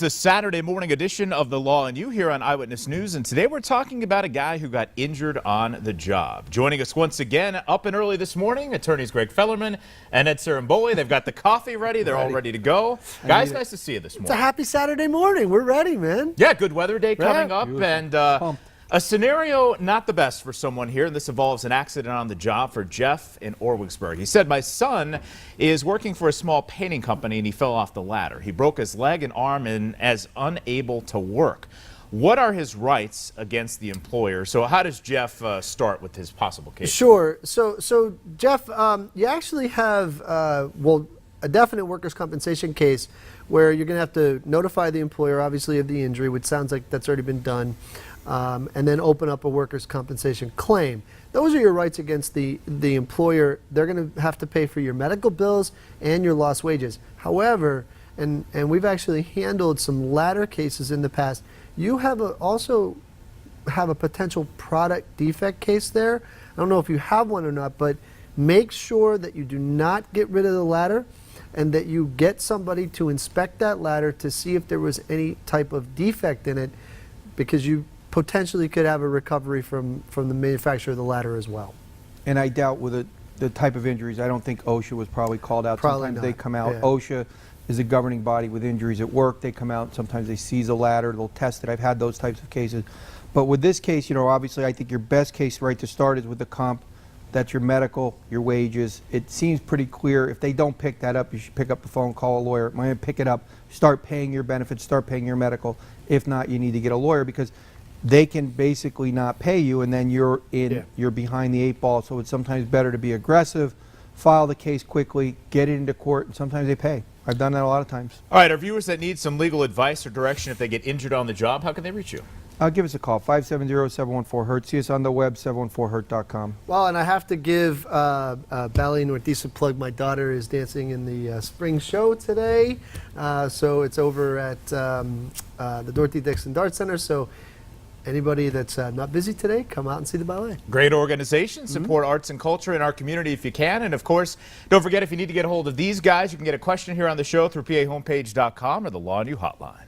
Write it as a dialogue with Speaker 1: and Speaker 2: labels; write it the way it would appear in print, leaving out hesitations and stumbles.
Speaker 1: It's a Saturday morning edition of The Law and You here on Eyewitness News, and today we're talking about a guy who got injured on the job. Joining us once again, up and early this morning, attorneys Greg Fellerman and Ed Saramboli. They've got the coffee ready. They're all ready to go. Guys, nice to see you this morning.
Speaker 2: It's a happy Saturday morning. We're ready, man.
Speaker 1: Yeah, good weather day coming up,
Speaker 3: Beautiful.
Speaker 1: and a scenario not the best for someone here, and this involves an accident on the job for Jeff in Orwigsburg. He said, my son is working for a small painting company and he fell off the ladder. He broke his leg and arm and is unable to work. What are his rights against the employer? So how does Jeff start with his possible case?
Speaker 2: Sure. So Jeff, you actually have, a definite workers' compensation case where you're going to have to notify the employer, obviously, of the injury, which sounds like that's already been done. And then open up a workers' compensation claim. Those are your rights against the employer. They're going to have to pay for your medical bills and your lost wages. However, and we've actually handled some ladder cases in the past, you have also have a potential product defect case there. I don't know if you have one or not, but make sure that you do not get rid of the ladder and that you get somebody to inspect that ladder to see if there was any type of defect in it, because you potentially could have a recovery from the manufacturer of the ladder as well.
Speaker 3: And I doubt with the type of injuries, I don't think OSHA was probably called out.
Speaker 2: Probably
Speaker 3: sometimes
Speaker 2: not.
Speaker 3: they come out.
Speaker 2: Yeah.
Speaker 3: OSHA is a governing body with injuries at work. They come out, sometimes they seize a ladder, they'll test it. I've had those types of cases. But with this case, you know, obviously I think your best case right to start is with the comp. That's your medical, your wages. It seems pretty clear. If they don't pick that up, you should pick up the phone, call a lawyer. Might pick it up, start paying your benefits, start paying your medical. If not, you need to get a lawyer, because they can basically not pay you, and then you're behind the eight ball. So it's sometimes better to be aggressive, file the case quickly, get it into court, and sometimes they pay. I've done that a lot of times.
Speaker 1: All right, our viewers that need some legal advice or direction if they get injured on the job, how can they reach you?
Speaker 3: Give us a call, 570-714-HURT. See us on the web, 714hurt.com.
Speaker 2: Well, and I have to give Ballet Northeast a plug. My daughter is dancing in the spring show today. So it's over at the Dorothy Dixon Dart Center. So anybody that's not busy today, come out and see the ballet.
Speaker 1: Great organization. Support arts and culture in our community if you can. And of course, don't forget, if you need to get a hold of these guys, you can get a question here on the show through PAHomepage.com or the Law and You hotline.